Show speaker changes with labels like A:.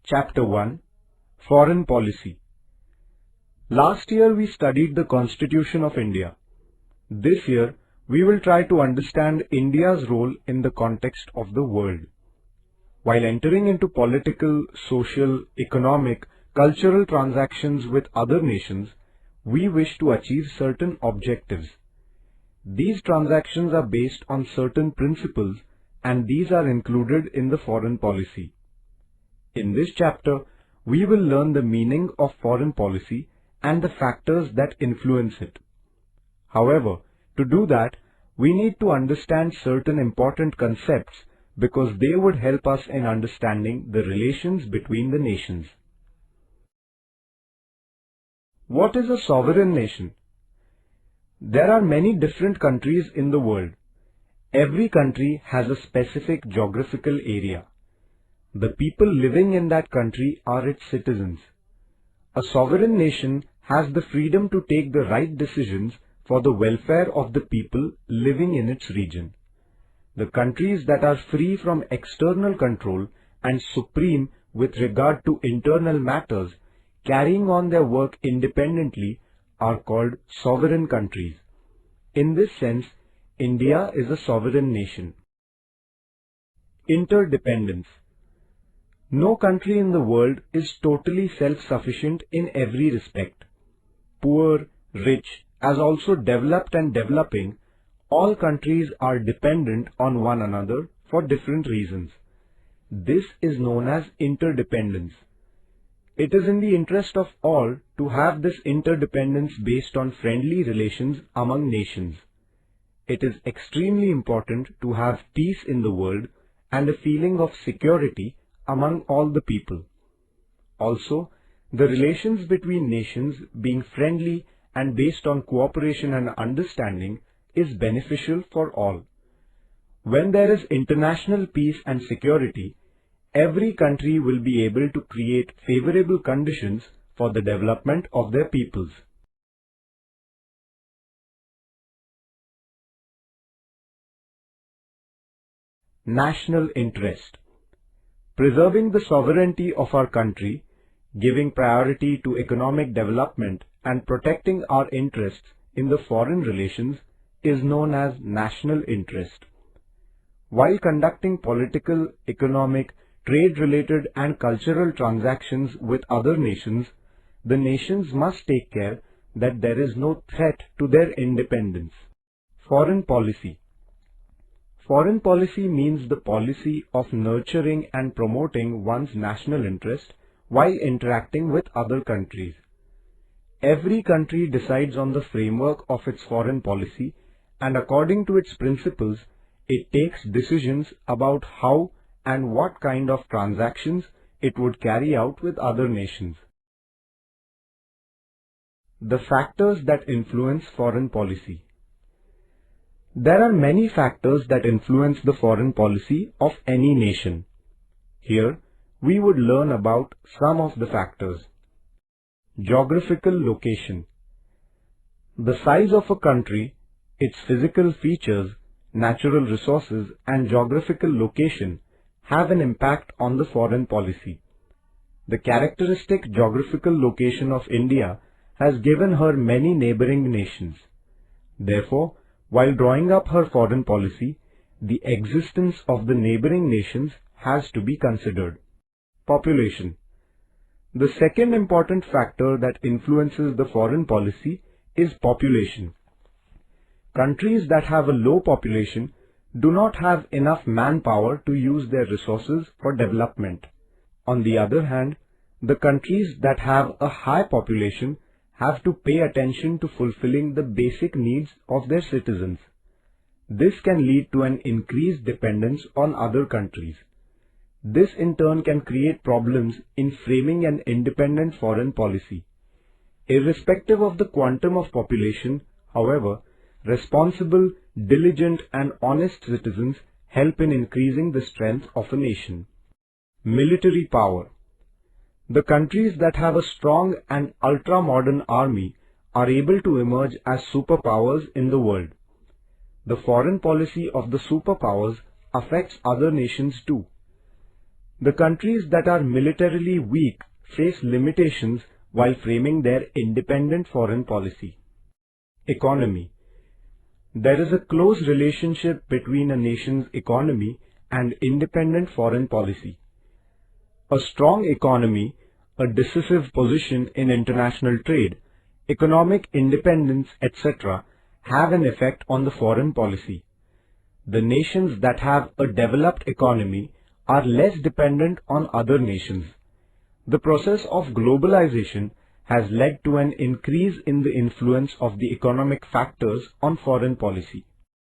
A: Chapter 1 Foreign Policy. Last year we studied the Constitution of India. This year we will try to understand India's role in the context of the world. While entering into political, social, economic, cultural transactions with other nations, we wish to achieve certain objectives. These transactions are based on certain principles, and these are included in the foreign policy. In this chapter, we will learn the meaning of foreign policy and the factors that influence it. However, to do that, we need to understand certain important concepts because they would help us in understanding the relations between the nations. What is a sovereign nation? There are many different countries in the world. Every country has a specific geographical area. The people living in that country are its citizens. A sovereign nation has the freedom to take the right decisions for the welfare of the people living in its region. The countries that are free from external control and supreme with regard to internal matters, carrying on their work independently, are called sovereign countries. In this sense, India is a sovereign nation. Interdependence. No country in the world is totally self-sufficient in every respect. Poor, rich, as also developed and developing, all countries are dependent on one another for different reasons. This is known as interdependence. It is in the interest of all to have this interdependence based on friendly relations among nations. It is extremely important to have peace in the world and a feeling of security among all the people. Also, the relations between nations being friendly and based on cooperation and understanding is beneficial for all. When there is international peace and security, every country will be able to create favorable conditions for the development of their peoples. National interest. Preserving the sovereignty of our country, giving priority to economic development and protecting our interests in the foreign relations is known as national interest. While conducting political, economic, trade-related and cultural transactions with other nations, the nations must take care that there is no threat to their independence. Foreign policy. Foreign policy means the policy of nurturing and promoting one's national interest while interacting with other countries. Every country decides on the framework of its foreign policy, and according to its principles, it takes decisions about how and what kind of transactions it would carry out with other nations. The factors that influence foreign policy. There are many factors that influence the foreign policy of any nation. Here, we would learn about some of the factors. Geographical location. The size of a country, its physical features, natural resources, and geographical location have an impact on the foreign policy. The characteristic geographical location of India has given her many neighboring nations. Therefore, while drawing up her foreign policy, the existence of the neighboring nations has to be considered. Population. The second important factor that influences the foreign policy is population. Countries that have a low population do not have enough manpower to use their resources for development. On the other hand, the countries that have a high population have to pay attention to fulfilling the basic needs of their citizens. This can lead to an increased dependence on other countries. This in turn can create problems in framing an independent foreign policy. Irrespective of the quantum of population, however, responsible, diligent and honest citizens help in increasing the strength of a nation. Military power. The countries that have a strong and ultra-modern army are able to emerge as superpowers in the world. The foreign policy of the superpowers affects other nations too. The countries that are militarily weak face limitations while framing their independent foreign policy. Economy. There is a close relationship between a nation's economy and independent foreign policy. A strong economy, a decisive position in international trade, economic independence, etc., have an effect on the foreign policy. The nations that have a developed economy are less dependent on other nations. The process of globalization has led to an increase in the influence of the economic factors on foreign policy.